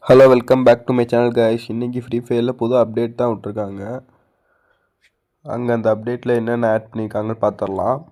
Hello welcome back to my channel guys. இன்றைக்கி free ஃபயரில் புது அப்டேட் தான் விட்ருக்காங்க. அங்கே அந்த அப்டேட்டில் என்னென்ன ஆட் பண்ணியிருக்காங்கன்னு பார்த்துடலாம்.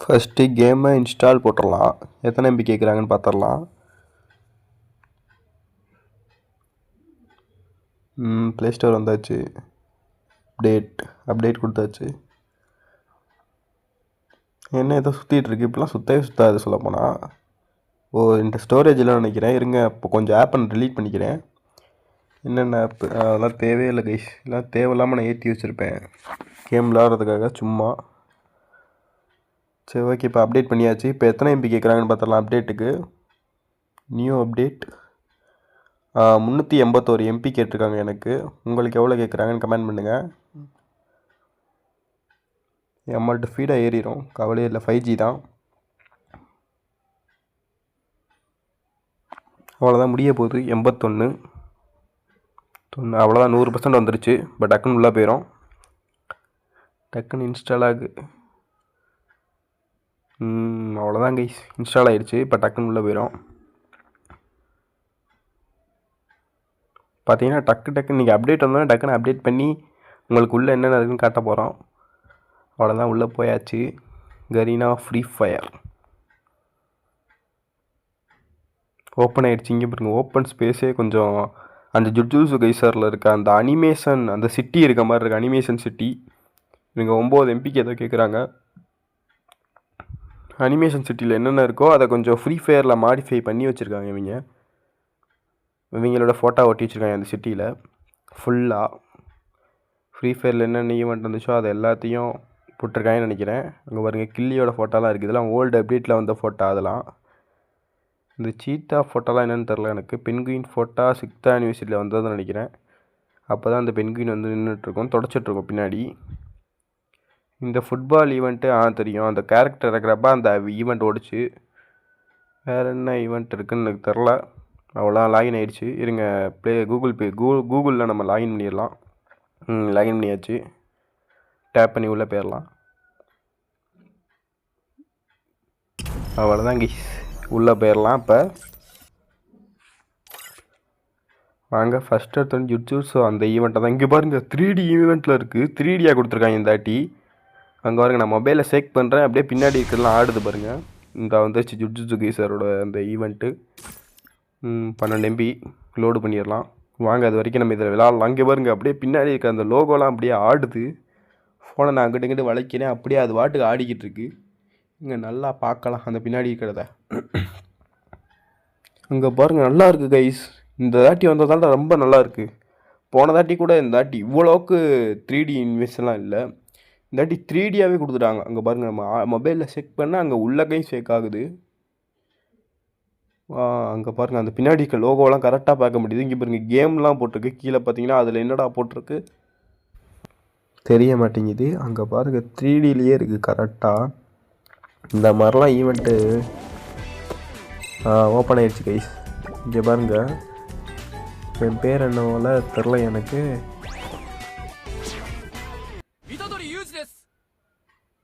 ஃபஸ்ட்டு கேமை இன்ஸ்டால் போட்டுடலாம். எத்தனை எம்பி கேட்குறாங்கன்னு பார்த்துடலாம். ப்ளே ஸ்டோர் வந்தாச்சு. அப்டேட் கொடுத்தாச்சு. என்ன ஏதோ சுற்றிட்டு இருக்கு. இப்படிலாம் சுற்றவே சுற்றாது சொல்லப்போனால். இந்த ஸ்டோரேஜில் நினைக்கிறேன். இருங்க, இப்போ கொஞ்சம் ஆப்பை நான் டிலீட் பண்ணிக்கிறேன். என்னென்ன ஆப்பு அதெல்லாம் தேவையே இல்லை கைஸ். எல்லாம் தேவையில்லாமல் நான் ஏற்றி வச்சுருப்பேன் கேம் விளாட்றதுக்காக சும்மா. சரி, ஓகே, இப்போ அப்டேட் பண்ணியாச்சு. இப்போ எத்தனை எம்பி கேட்குறாங்கன்னு பார்த்துடலாம். அப்டேட்டுக்கு நியூ அப்டேட் 381 எம்பி கேட்டிருக்காங்க எனக்கு. உங்களுக்கு எவ்வளோ கேட்குறாங்கன்னு கமெண்ட் பண்ணுங்கள். எம்மால்ட்டு ஃபீடாக ஏறிடும், கவலையே இல்லை. 5G தான். அவ்வளோதான், முடிய போகுது. 81 அவ்வளோதான். 100% வந்துருச்சு. பட் டக்குன்னு உள்ளே போயிடும். டக்குன்னு இன்ஸ்டால் ஆகு. அவ்வளோதான் கைஸ், இன்ஸ்டால் ஆகிடுச்சு. இப்போ டக்குன்னு உள்ளே போயிடும். பார்த்தீங்கன்னா டக்குன்னு நீங்கள் அப்டேட் வந்தோடனே டக்குன்னு அப்டேட் பண்ணி உங்களுக்கு உள்ளே என்னென்ன இருக்குன்னு காட்ட போகிறோம். அவ்வளோதான், உள்ளே போயாச்சு. கரீனா ஃப்ரீ ஃபயர் ஓப்பன் ஆகிடுச்சு. இங்கே பாருங்க, ஓப்பன் ஸ்பேஸே கொஞ்சம் அந்த ஜுஜுட்சு கைசரில் இருக்க அந்த அனிமேஷன், அந்த சிட்டி இருக்க மாதிரி இருக்குது. Animation city. இவங்க 9 எம்பிக்கு ஏதோ கேட்குறாங்க. அனிமேஷன் சிட்டியில் என்னென்ன இருக்கோ அதை கொஞ்சம் ஃப்ரீ ஃபயரில் மாடிஃபை பண்ணி வச்சுருக்காங்க. இவங்களோட ஃபோட்டோ ஒட்டி வச்சுருக்காங்க அந்த சிட்டியில் ஃபுல்லாக. ஃப்ரீ ஃபயரில் என்னென்ன ஈவெண்ட் இருந்துச்சோ அதை எல்லாத்தையும் போட்டிருக்காங்கன்னு நினைக்கிறேன். அங்கே பாருங்கள், கில்லியோட ஃபோட்டோலாம் இருக்குது. இதெல்லாம் ஓல்டு அப்டேட்டில் வந்த ஃபோட்டோ. அதெல்லாம் இந்த சீட்டா ஃபோட்டோலாம் என்னென்னு தெரில எனக்கு. பென்குயின் ஃபோட்டோ 6th ஆனிவர்சரியில் வந்ததுன்னு நினைக்கிறேன். அப்போ தான் அந்த பென்குயின் வந்து நின்றுட்டுருக்கோம், தொடச்சிட்ருக்கோம் பின்னாடி. இந்த ஃபுட்பால் ஈவெண்ட்டு தெரியும். அந்த கேரக்டர் இருக்கிறப்ப அந்த ஈவெண்ட் ஓடிச்சு. வேறு என்ன ஈவெண்ட் இருக்குதுன்னு எனக்கு தெரில. அவ்வளோ லாகின் ஆகிடுச்சு. இருங்க, கூகுளில் நம்ம லாகின் பண்ணிடலாம். லாகின் பண்ணியாச்சு. டேப் பண்ணி உள்ளே போயிடலாம். அவ்வளோதான் கைஸ், உள்ளே போயிடலாம். இப்போ வாங்க, ஃபஸ்ட் எடுத்தோன்னு ஜுட்ஜுட்சு அந்த ஈவெண்ட்டை தான். இங்கே பாருங்கள், 3D ஈவெண்ட்டில் இருக்குது. 3Dயாக கொடுத்துருக்காங்க இந்த வாட்டி. அங்கே பாருங்கள், நான் மொபைலில் சேக் பண்ணுறேன், அப்படியே பின்னாடி இருக்கிறதுலாம் ஆடுது பாருங்கள். இந்த வந்துச்சு ஜுட்ஜுட்சு கைசரோட அந்த ஈவெண்ட்டு. 12 MB லோடு பண்ணிடலாம். வாங்க, அது வரைக்கும் நம்ம இதில் விளாட்லாம். அங்கே பாருங்கள், அப்படியே பின்னாடி இருக்க அந்த லோகோலாம் அப்படியே ஆடுது. ஃபோனை நான் அங்கிட்டு இங்கிட்டு வளைக்கிறேன், அப்படியே அது வாட்டுக்கு ஆடிக்கிட்டு இருக்கு. இங்கே நல்லா பார்க்கலாம் அந்த பின்னாடி இருக்கிறத. அங்கே பாருங்கள், நல்லா இருக்குது கைஸ். இந்த தாட்டி வந்ததால ரொம்ப நல்லா இருக்குது. போன தாட்டி கூட இந்த தாட்டி இவ்வளோக்கு 3D இன்வெஸ்ட்லாம் இல்லை. இந்த தாட்டி 3Dயாகவே கொடுத்துட்டாங்க. அங்கே பாருங்கள், நம்ம மொபைலில் செக் பண்ணால் அங்கே உள்ளக்கையும் சேக் ஆகுது. அங்கே பாருங்கள், அந்த பின்னாடி இருக்க லோகோலாம் கரெக்டாக பார்க்க முடியுது. இங்கே பாருங்கள், கேம்லாம் போட்டிருக்கு. கீழே பார்த்தீங்கன்னா அதில் என்னடா போட்டிருக்கு தெரிய மாட்டேங்குது. அங்கே பாருங்கள், 3Dலேயே இருக்குது கரெக்டாக. இந்த மாதிரிலாம் ஈவெண்ட்டு ஓப்பன் ஆகிடுச்சு கைஸ். இங்கே பாருங்கள், என் பேர் என்னவோல தெரில எனக்கு.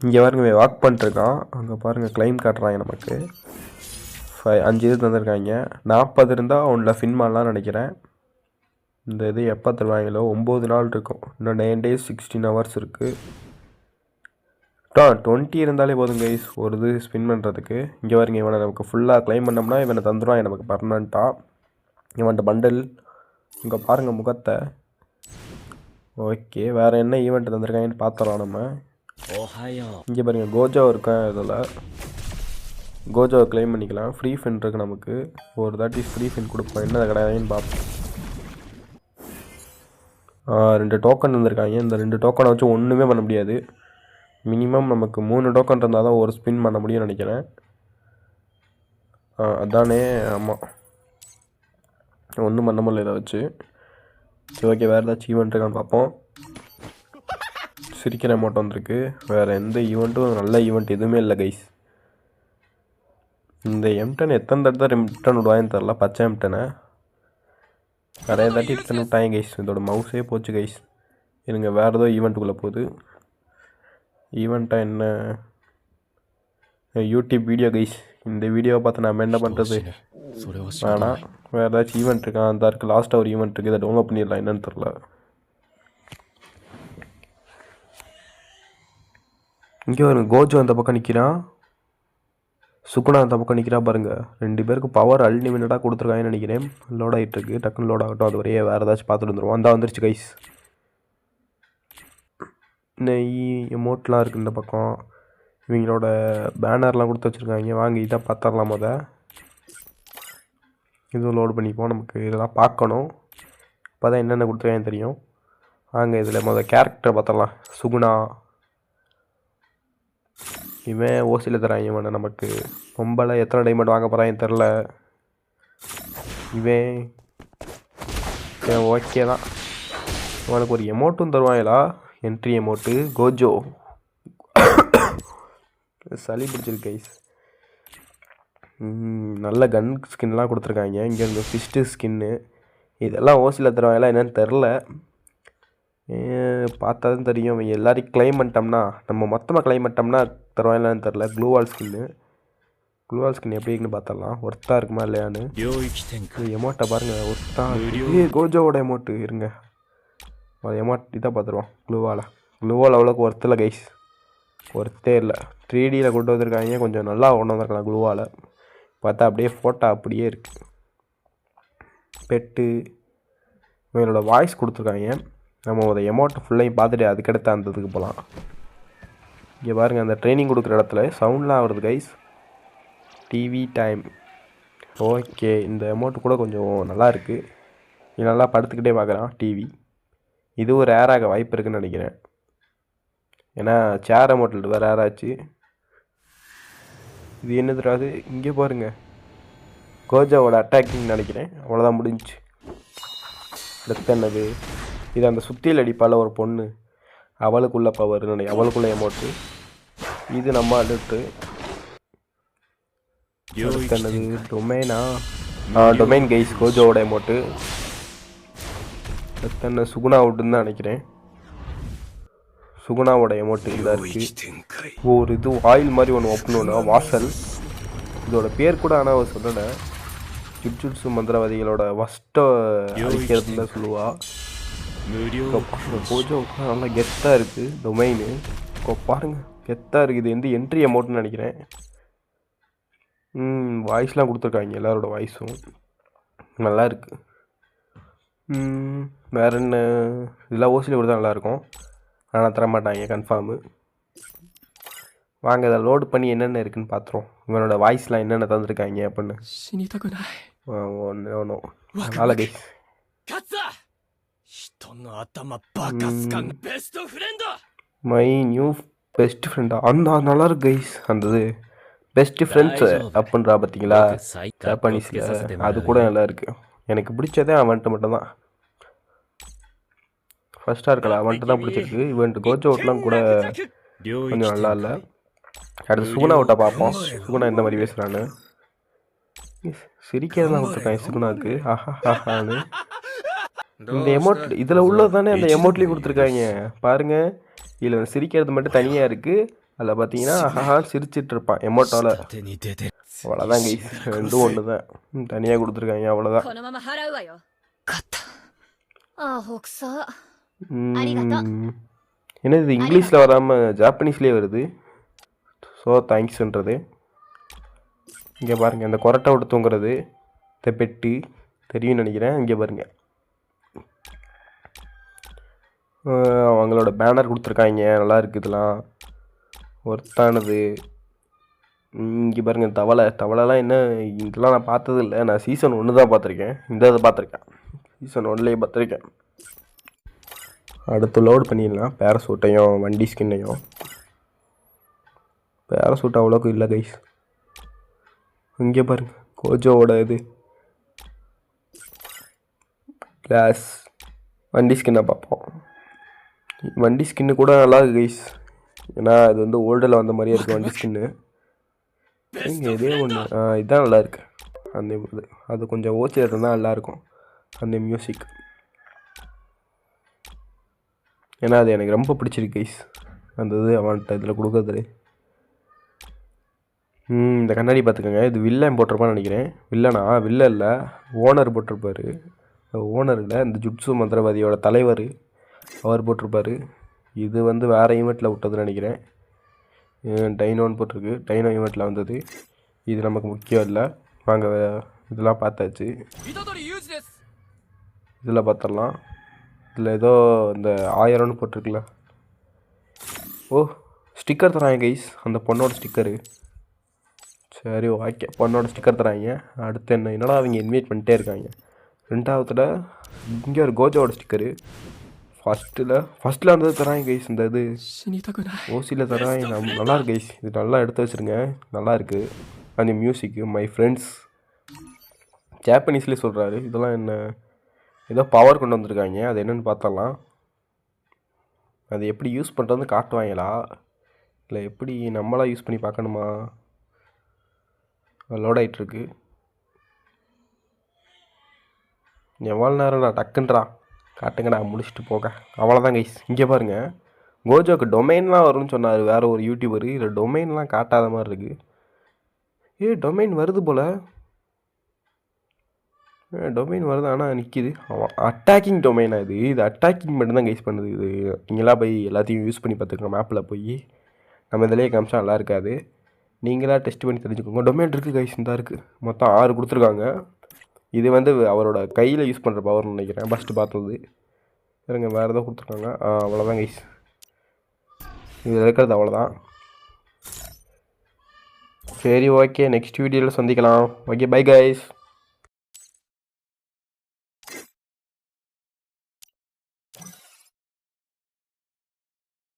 இங்கே பாருங்க, வாக் பண்ணிட்டுருக்கான். அங்கே பாருங்கள், கிளைம் காட்டுறாங்க நமக்கு. 5 இது தந்திருக்காங்க. 40 இருந்தால் ஒன்றில் ஃபின்மாலாம் நினைக்கிறேன். இந்த இது எப்போ தருவாங்களோ, 9 நாள் இருக்கும். இன்னும் 9 days 16 hours இருக்குது. 20 இருந்தாலே போதும் கைஸ் ஒரு இது ஸ்பின் பண்ணுறதுக்கு. இங்கே பாருங்க, இவனை நமக்கு ஃபுல்லாக கிளைம் பண்ணோம்னா இவனை தந்துடுவாங்க நமக்கு பர்மனெண்ட்டாக. இவன்ட்ட பண்டல். இங்கே பாருங்கள் முகத்தை. ஓகே, வேறு என்ன ஈவெண்ட் தந்திருக்காங்கன்னு பார்த்துடலாம் நம்ம. இங்கே பாருங்கள் கோஜோ இருக்கா, இதில் கோஜோவை கிளைம் பண்ணிக்கலாம். ஃப்ரீ ஃபின் இருக்குது நமக்கு. ஒரு தாட்டி ஃப்ரீ ஃபின் கொடுப்போம், என்ன கிடையாதுன்னு பார்ப்போம். 2 டோக்கன் வந்திருக்காங்க. இந்த 2 டோக்கனை வச்சு ஒன்றுமே பண்ண முடியாது. மினிமம் நமக்கு 3 டோக்கன் இருந்தால் தான் ஒரு ஸ்பின் பண்ண முடியும்னு நினைக்கிறேன். அதானே, ஆமாம், ஒன்றும் பண்ண முடியல இதை வச்சு. சரி, ஓகே, வேறு ஏதாச்சும் ஈவெண்ட் இருக்கான்னு பார்ப்போம். சிரிக்கிற அமௌண்ட் வந்திருக்கு. வேறு எந்த ஈவெண்ட்டும் நல்ல ஈவெண்ட் எதுவுமே இல்லை கைஸ். இந்த M10 எத்தனை தடவை ரிட்டர்ன் விடுவாங்கன்னு தெரில. பச்சை M10 நிறைய தாட்டி ரிட்டர்ன் விட்டாங்க கைஸ். இதோட மவுஸே போச்சு கைஸ். இருங்க, வேறு ஏதோ ஈவெண்ட்டுக்குள்ளே போகுது. ஈவெண்ட்டாக என்ன? YouTube video guys. இந்த வீடியோவை பார்த்து நம்ம என்ன பண்ணுறது? ஆனால் வேறு ஏதாச்சும் ஈவெண்ட் இருக்கா? அந்த இருக்குது, லாஸ்ட்டாக ஒரு ஈவெண்ட் இருக்குது, இதை டவுன்லோட் பண்ணிடலாம். என்னன்னு தெரில. இங்கே வருங்க, கோஜோ அந்த பக்கம் நிற்கிறான், சுகுணா அந்த பக்கம் நிற்கிறா பாருங்கள். 2 பேருக்கு பவர் அன்லிமிட்டடாக கொடுத்துருக்காங்கன்னு நினைக்கிறேன். லோட் ஆகிட்டு இருக்கு, டக்குன்னு லோட் ஆகட்டும். அது வரையே வேறு ஏதாச்சும் பார்த்துட்டு வந்துடுவோம். அந்த வந்துருச்சு கைஸ். இந்த எமோட்லாம் இருக்குது இந்த பக்கம். இவங்களோட பேனர்லாம் கொடுத்து வச்சுருக்காங்க. வாங்க இதை பார்த்துடலாம். இதுவும் லோடு பண்ணிப்போம். நமக்கு இதெல்லாம் பார்க்கணும், இப்போ தான் என்னென்ன கொடுத்துருக்காங்கன்னு தெரியும். வாங்க இதில் கேரக்டரை பார்த்துடலாம். சுகுணா, இவன் ஓசியில் தரான். இவனை நமக்கு பொம்பளை எத்தனை டைமண்ட் வாங்க போகிறான்னு தெரில. இவன் ஓகே தான். இவனுக்கு ஒரு எமௌண்ட்டும் தருவாங்களா? Entry amount Gojo. சளி பிடிச்சிருக்கு கைஸ். நல்ல கன் ஸ்கின்லாம் கொடுத்துருக்காங்க. இங்கே இந்த ஃபிஸ்ட்டு ஸ்கின்னு இதெல்லாம் ஓசியில் தருவாங்களா என்னன்னு தெரில. பார்த்தா தான் தெரியும். எல்லாரையும் கிளைம் பண்ணிட்டோம்னா, நம்ம மொத்தமாக கிளைம் பண்ணிட்டோம்னா தருவாங்களான்னு தெரில. க்ளூவால் ஸ்கின்னு எப்படி இருக்குன்னு பார்த்தலாம். ஒர்த்தாக இருக்குமா இல்லையான்னு. எமௌண்ட்டை பாருங்கள், ஒர்த்தாக. கோஜோவோட எமௌண்ட்டு இருங்க, எமௌண்ட் இதாக பார்த்துருவோம். க்ளூவால் அவ்வளோக்கு ஒர்த்தில் கைஸ், ஒர்த்தே இல்லை. 3Dயில் கொண்டு வந்திருக்காங்க, கொஞ்சம் நல்லா கொண்டு வந்திருக்கலாம். க்ளூவால் பார்த்தா அப்படியே ஃபோட்டோ அப்படியே இருக்குது. பெட்டு இவங்களோட வாய்ஸ் கொடுத்துருக்காங்க. நம்ம ஒரு எமௌண்ட் ஃபுல்லையும் பார்த்துட்டு அதுக்கடுத்து அந்த இதுக்கு போகலாம். இங்கே பாருங்கள், அந்த ட்ரைனிங் கொடுக்குற இடத்துல சவுண்ட்லாம் வருது கைஸ். TV time. ஓகே, இந்த எமௌண்ட் கூட கொஞ்சம் நல்லா இருக்குது. இது நல்லா படுத்துக்கிட்டே பார்க்குறான் டிவி. இது ஒரு ரேராக வாய்ப்பு இருக்குதுன்னு நினைக்கிறேன். ஏன்னா சேர் எமௌண்ட் வேறு ரேராச்சு. இது என்ன தெரியாது. இங்கே பாருங்கள், கோஜாவோட அட்டாக்கிங் நினைக்கிறேன். அவ்வளோதான், முடிஞ்சிச்சு. அடுத்து என்னது? இது அந்த சுத்தியில் அடிப்பால் ஒரு பொண்ணு, அவளுக்குள்ள பவர் நினைக்கிறேன், அவளுக்குள்ள எமௌண்ட்டு. இது நம்ம அடுத்து என்னது? டொமைனா? டொமைன் கைஸ், கோஜோவோட எமௌண்ட்டு. அடுத்து என்ன? சுகுணா அவுட்டுன்னு தான் நினைக்கிறேன். சுகுணாவோட எமௌண்ட்டு இதாக இருக்குது. ஒரு இது ஆயில் மாதிரி ஒன்று ஓப்பன் ஒன்று, வாசல். இதோட பேர் கூட ஆனால் அவர் சொல்லலை. ஜுட்ஜுட்சு மந்திரவாதிகளோட ஃபஸ்ட்டை அழிக்கிறதுல சொல்லுவா. கோஜோ நல்லா கெத்தாக இருக்குது. டொமைனு பாருங்கள், கெத்தாக இருக்குது. இது வந்து என்ட்ரி அமௌண்ட்னு நினைக்கிறேன். வாய்ஸ்லாம் கொடுத்துருக்காங்க, எல்லாரோட வாய்ஸும் நல்லா இருக்குது. வேறு என்ன? இதெல்லாம் ஓசியில் கொடுத்தா நல்லாயிருக்கும், ஆனால் தரமாட்டாங்க கன்ஃபார்மு. வாங்க இதை லோடு பண்ணி என்னென்ன இருக்குதுன்னு பார்த்துருவோம். இவனோட வாய்ஸ்லாம் என்னென்ன தந்துருக்காங்க அப்படின்னு. ஒன்றும் நல்லா கைஸ். மை நியூ பெஸ்ட் ஃப்ரெண்டா? அந்த நல்லா இருக்கு கைஸ். அந்த பெஸ்ட் ஃப்ரெண்ட்ஸ் அப்படின்றா பார்த்தீங்களா ஜாப்பனீஸில், அது கூட நல்லா இருக்குது. எனக்கு பிடிச்சதே அவன்ட்டு மட்டும்தான். ஃபஸ்ட்டாக இருக்கல, அவன்ட்டு தான் பிடிச்சிருக்கு. இவன்ட்டு கோஜோ அவுட்லாம் கூட கொஞ்சம் நல்லா இல்லை. அடுத்து சுகுணா அவுட்டை பார்ப்போம். சுகுணா எந்த மாதிரி பேசுகிறான்னு. சிரிக்கிறதுலாம் கொடுத்துருக்காங்க சுகுணாவுக்கு. ஆஹான்னு இந்த எமௌண்ட் இதில் உள்ளது தானே அந்த எமௌண்ட்லேயும் கொடுத்துருக்காங்க பாருங்கள். இதில் சிரிக்கிறது மட்டும் தனியாக இருக்குது. அதில் பார்த்தீங்கன்னா சிரிச்சிட்டு இருப்பான் எமௌண்ட்டால். அவ்வளோதான் கைஸ், ரெண்டும் ஒன்று தான். தனியாக கொடுத்துருக்காங்க, அவ்வளோதான். என்னது இங்கிலீஷில் வராமல் ஜாப்பனீஸ்லேயே வருது. ஸோ தேங்க்ஸ்ன்றது. இங்கே பாருங்கள், இந்த கொரட்டை விட்டு தூங்குறது, இந்த பெட்டு தெரியும்னு நினைக்கிறேன். இங்கே பாருங்கள், அவங்களோட பேனர் கொடுத்துருக்காங்க, நல்லா இருக்குது இதெல்லாம் ஒர்த்தானது. இங்கே பாருங்கள் தவளைலாம் என்ன, இதெல்லாம் நான் பார்த்தது இல்லை. நான் சீசன் 1 தான் பார்த்துருக்கேன், இந்த இதை பார்த்துருக்கேன், சீசன் 1லேயே பார்த்துருக்கேன். அடுத்து லோட் பண்ணிடலாம் பேராசூட்டையும் வண்டி ஸ்கின்னையும். பேராசூட் அவ்வளோக்கும் இல்லை கைஸ். இங்கே பாருங்கள் கோஜோவோட இது கிளாஸ். வண்டி ஸ்கின்னை பார்ப்போம். வண்டி ஸ்கின்னு கூட நல்லா இருக்கு கைஸ், ஏன்னா அது வந்து ஓல்டில் வந்த மாதிரியே இருக்குது வண்டி ஸ்கின்னு. இங்கே இதே ஒன்று இதுதான் நல்லாயிருக்கு. அந்த இது அது கொஞ்சம் ஓச்சி இருந்தால் நல்லாயிருக்கும் அந்த மியூசிக், ஏன்னா அது எனக்கு ரொம்ப பிடிச்சிருக்கு கைஸ் அந்த இது அவன்கிட்ட இதில் கொடுக்குறது. இந்த கண்ணாடி பார்த்துக்கோங்க, இது வில்லன் போட்டிருப்பான்னு நினைக்கிறேன். வில்லனா வில்ல இல்லை, ஓனர் போட்டிருப்பார். ஓனர் இல்லை, இந்த ஜுட்சு மந்திரவாதியோட தலைவர் அவர் போட்டிருப்பார். இது வந்து வேறு ஈவெண்ட்டில் விட்டதுன்னு நினைக்கிறேன். டைனோன்னு போட்டிருக்கு, டைனோ ஈவெண்ட்டில் வந்தது. இது நமக்கு முக்கியம் இல்லை, வாங்க இதெல்லாம் பார்த்தாச்சு. இதில் பார்த்துடலாம். இதில் ஏதோ இந்த 1000ன்னு போட்டிருக்குல்ல, ஓ ஸ்டிக்கர் தராங்க கைஸ், அந்த பொண்ணோட ஸ்டிக்கரு. சரி ஓகே, பொண்ணோட ஸ்டிக்கர் தராங்க. அடுத்து என்னடா அவங்க இன்வைட் பண்ணிட்டே இருக்காங்க. ரெண்டாவதுல இங்கே ஒரு கோஜோட ஸ்டிக்கரு. ஃபஸ்ட்டில் வந்தது தராங்க கைஸ், இந்த இது ஓசியில் தராங்க. நல்லா இருக்கு கைஸ், இது நல்லா எடுத்து வச்சுருங்க, நல்லா இருக்குது. அந்த மியூசிக்கு மை ஃப்ரெண்ட்ஸ் ஜாப்பனீஸ்லேயே சொல்கிறாரு. இதெல்லாம் என்ன, ஏதோ பவர் கொண்டு வந்திருக்காங்க, அது என்னென்னு பார்த்தலாம். அது எப்படி யூஸ் பண்ணுறதுன்னு காட்டுவாங்களா, இல்லை எப்படி நம்மளாக யூஸ் பண்ணி பார்க்கணுமா? லோட் ஆகிட்டுருக்கு. எவ்வளோ நேரம் நான் டக்குன்றா காட்டுங்க, நான் முடிச்சுட்டு போக. அவ்வளோதான் கைஸ். இங்கே பாருங்கள், கோஜோக்கு டொமைன்லாம் வரும்னு சொன்னார் வேறு ஒரு யூடியூபரு. இதில் டொமைன்லாம் காட்டாத மாதிரி இருக்குது. டொமைன் வருது போல், டொமைன் வருது, ஆனால் நிற்கிது. அட்டாக்கிங் டொமைனாக இது அட்டாக்கிங் மட்டும்தான் கைஸ் பண்ணுது. இது நீங்களாக போய் எல்லாத்தையும் யூஸ் பண்ணி பார்த்துக்கோங்க. மேப்பில் போய் நம்ம இதிலேயே காமிச்சா நல்லா இருக்காது, நீங்களாக டெஸ்ட் பண்ணி தெரிஞ்சுக்கோங்க. டொமைன் இருக்குது கைஸ், இந்த இருக்குது. மொத்தம் 6 கொடுத்துருக்காங்க. இது வந்து அவரோட கையில் யூஸ் பண்ணுற பவர்னு நினைக்கிறேன், ஃபஸ்ட்டு பார்த்தது. இருங்க வேறு ஏதோ கொடுத்துருக்காங்க. அவ்வளோதான் கைஸ், இதில் இருக்கிறது அவ்வளோதான். சரி ஓகே, நெக்ஸ்ட் வீடியோவில் சந்திக்கலாம். Okay bye guys.